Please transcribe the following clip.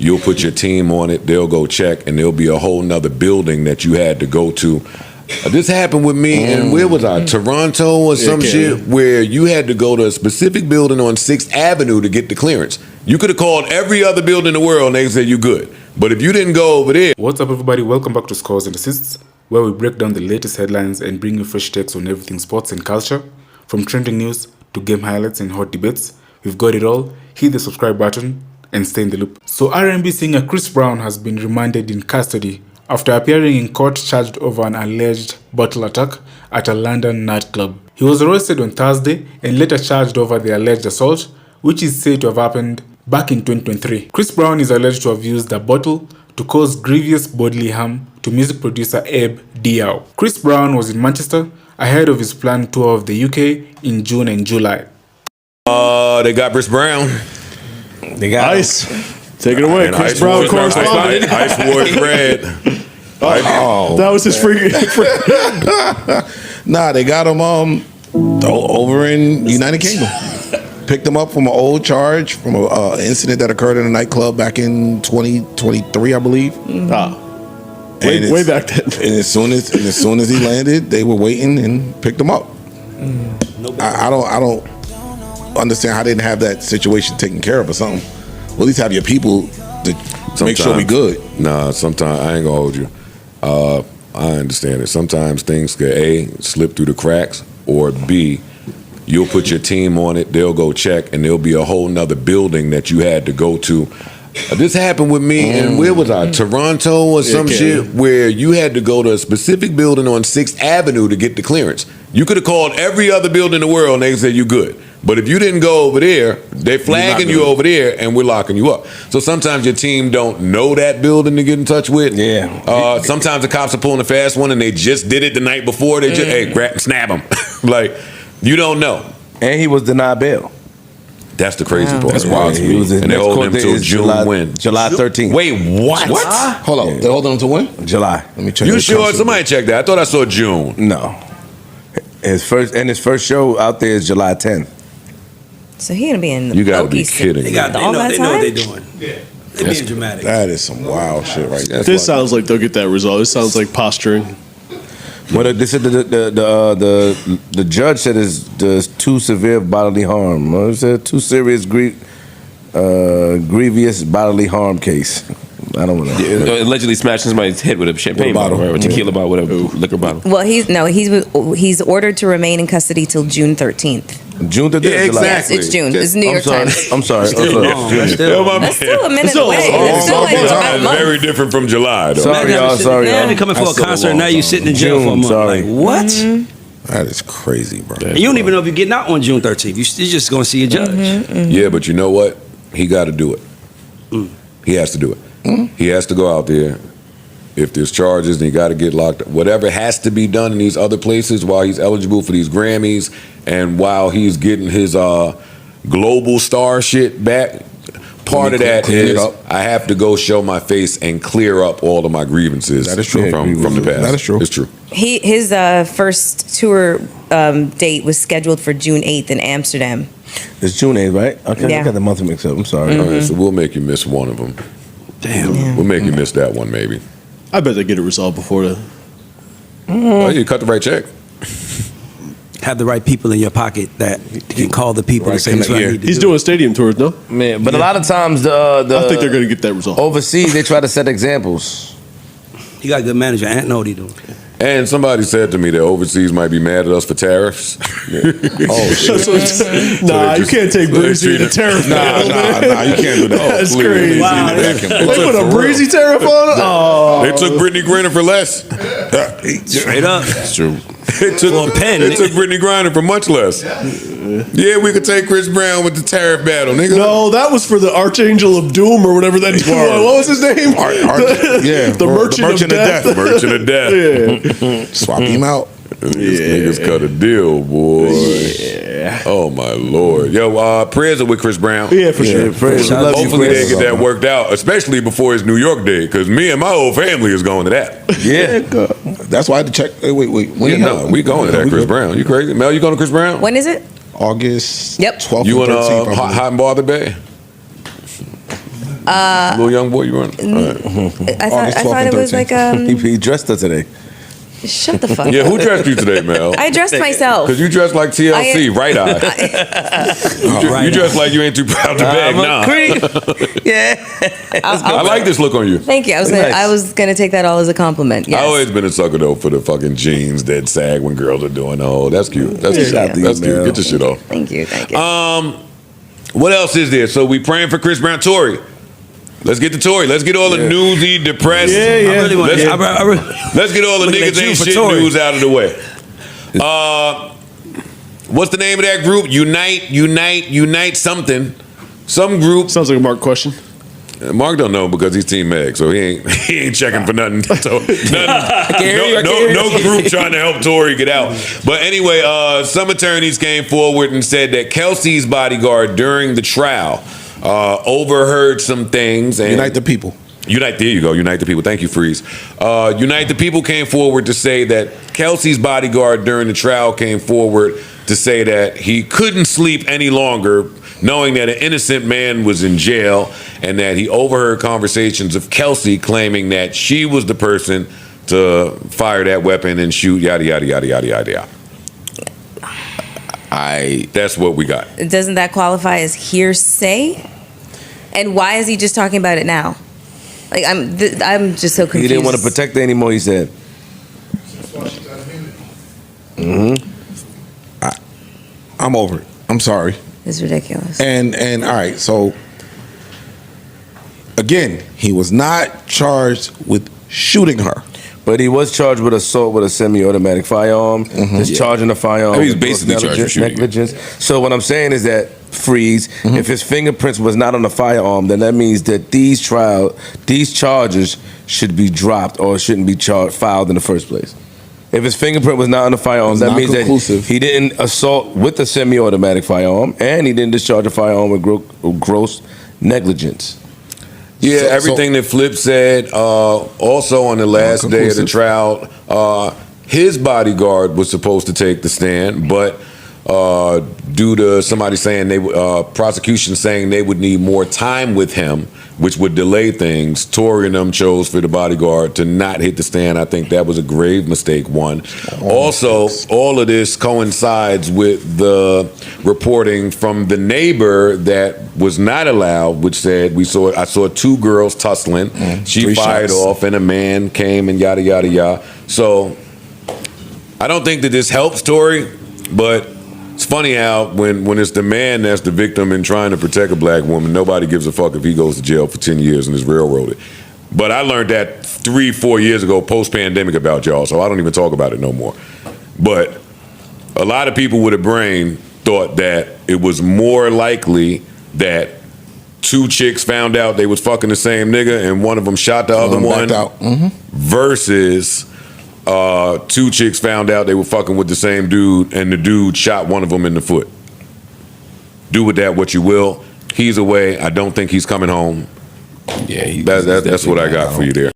you'll put your team on it, they'll go check, and there'll be a whole nother building that you had to go to. This happened with me, and where was I? Toronto or some shit, where you had to go to a specific building on 6th Avenue to get the clearance. You could have called every other building in the world and they said you good. But if you didn't go over there... What's up, everybody? Welcome back to Scores and Assists, where we break down the latest headlines and bring you fresh takes on everything sports and culture. From trending news to game highlights and hot debates, we've got it all. Hit the subscribe button and stay in the loop. So R&B singer Chris Brown has been remanded in custody after appearing in court charged over an alleged bottle attack at a London nightclub. He was arrested on Thursday and later charged over the alleged assault, which is said to have happened back in 2023. Chris Brown is alleged to have used a bottle to cause grievous bodily harm to music producer Abe Diao. Chris Brown was in Manchester ahead of his planned tour of the UK in June and July. They got Chris Brown. They got Ice. Take it away, Chris Ice Brown Wars, correspondent. Ice Wars red. That was his free. Nah, they got him over in United Kingdom. Picked him up from an old charge from an incident that occurred in a nightclub back in 2023, I believe. Way back then. And as soon as he landed, they were waiting and picked him up. I don't understand how they didn't have that situation taken care of or something. Well, at least have your people to make sure we good. Nah, sometimes I ain't gonna hold you. I understand it. Sometimes things could A, slip through the cracks, or B, you'll put your team on it, they'll go check, and there'll be a whole nother building that you had to go to. This happened with me, and where was I? Toronto or some shit, where you had to go to a specific building on 6th Avenue to get the clearance. You could have called every other building in the world and they said you good. But if you didn't go over there, they're flagging you over there and we're locking you up. So sometimes your team don't know that building to get in touch with. Yeah. Sometimes the cops are pulling a fast one and they just did it the night before. They just, hey, grab, snap them. Like, you don't know. And he was denied bail. That's the crazy part. That's wild to me. And they're holding him until June when? July 13th. Wait, what? Hold on. They're holding him to when? July. Let me check. You sure? Somebody check that. I thought I saw June. No. His first show out there is July 10th. So he gonna be in the You gotta be kidding me. They know what they're doing. Yeah. They're being dramatic. That is some wild shit right there. This sounds like they'll get that result. This sounds like posturing. Well, this is the judge said there's too severe bodily harm. What was it? Too serious grievous bodily harm case. I don't want to. Allegedly smashed somebody's head with a champagne bottle, right? Or tequila bottle, whatever, liquor bottle. Well, he's ordered to remain in custody till June 13th. June 13th. Yeah, exactly. Yes, it's June. It's New York Times. I'm sorry. That's still a minute away. It's still like a month. Very different from July, though. Sorry, y'all. Sorry, Now y'all. you're coming for a concert, now you sitting in jail for a month. Sorry. Like, what? That is crazy, bro. And you don't even know if you're getting out on June 13th. You're just going to see a judge. Yeah, but you know what? He got to do it. He has to do it. He has to go out there. If there's charges, then you got to get locked up. Whatever has to be done in these other places while he's eligible for these Grammys and while he's getting his global star shit back, part of that is I have to go show my face and clear up all of my grievances. That is true. From the past. That is true. It's true. His first tour date was scheduled for June 8th in Amsterdam. It's June 8th, right? Okay, Yeah. I got the month mixed up. I'm sorry. All right, so we'll make you miss one of them. Damn. Yeah. We'll make you miss that one, maybe. I bet they get it resolved before the. Oh, you cut the right check. Have the right people in your pocket that can call the people and say, "This is what I need to He's do." doing stadium tours, no? Man, but a lot of times I think they're going to get that resolved. overseas they try to set examples. He got a good manager. Ant know what he doing. And somebody said to me that overseas might be mad at us for tariffs. Oh, shit. Nah, you can't take Breezy to tariff. Nah, you can't do that. That's please. crazy. Wow. They put a Breezy tariff on it? Oh. They took Brittany Griner for less. Straight up. It's true. It took For a pen. It took Brittany Griner for much less. Yeah, we could take Chris Brown with the tariff battle, nigga. No, that was for the Archangel of Doom or whatever that dude was. What was his name? The Merchant of Death. Merchant of Death. Yeah. Swap him out. These niggas cut a deal, boy. Yeah. Oh my Lord. Yo, prayers are with Chris Brown. Yeah, for sure. Hopefully they get that worked out, especially before his New York day, because me and my whole family is going to that. Yeah. That's why I had to check. Wait. When We going to that Chris Brown. You crazy? Mel, you going to Chris Brown? When is it? August Yep. 12th You and in 13th. Hot and Bothered Bay? Little young boy, you run? I thought it was like He dressed her today. Shut the fuck up. Yeah, who dressed you today, Mel? I dressed myself. Because you dressed like TLC, right eye. You dressed like you ain't too proud to beg, nah. Yeah. I like this look on you. Thank you. I was gonna take that all as a compliment. Yes. I always been a sucker though for the fucking jeans that sag when girls are doing. Oh, that's cute. That's cute. Thank you. That's cute. Get your shit off. Thank you. What else is there? So we praying for Chris Brown, Tory. Let's get to Tory. Let's get all the newsy, depressed. Let's get all the niggas ain't shit news out of the way. What's the name of that group? Unite something. Some group. Sounds like a Mark question. Mark don't know because he's Team Meg, so he ain't checking for nothing. So no group trying to help Tory get out. But anyway, some attorneys came forward and said that Kelsey's bodyguard during the trial overheard some things. And Unite the people. There you go. Unite the people. Thank you, Freeze. Unite the people came forward to say that Kelsey's bodyguard during the trial came forward to say that he couldn't sleep any longer, knowing that an innocent man was in jail, and that he overheard conversations of Kelsey claiming that she was the person to fire that weapon and shoot, yada, yada, yada, yada, yada, yada. That's what we got. Doesn't that qualify as hearsay? And why is he just talking about it now? Like I'm just so confused. He didn't want to protect her anymore, he said. I'm over it. I'm sorry. It's ridiculous. And all right, so again, he was not charged with shooting her. But he was charged with assault with a semi-automatic firearm, discharging a firearm. I mean, he's basically charged with shooting. Negligence. So what I'm saying is that, Freeze, if his fingerprints was not on the firearm, then that means that these charges should be dropped or shouldn't be filed in the first place. If his fingerprint was not on the firearm, that means that he didn't assault with a semi-automatic firearm and he didn't discharge a firearm with gross negligence. Yeah, everything that Flip said. Also, on the last day of the trial, his bodyguard was supposed to take the stand, but due to somebody saying prosecution saying they would need more time with him, which would delay things, Tory and them chose for the bodyguard to not hit the stand. I think that was a grave mistake, one. Also, all of this coincides with the reporting from the neighbor that was not allowed, which said I saw two girls tussling. She fired off and a man came and yada, yada, yada. So I don't think that this helps Tory, but it's funny how when it's the man that's the victim and trying to protect a black woman, nobody gives a fuck if he goes to jail for 10 years and is railroaded. But I learned that 3-4 years ago, post-pandemic, about y'all, so I don't even talk about it no more. But a lot of people with a brain thought that it was more likely that two chicks found out they was fucking the same nigga and one of them shot the other one versus two chicks found out they were fucking with the same dude and the dude shot one of them in the foot. Do with that what you will. He's away. I don't think he's coming home. Yeah, that's what I got for you there.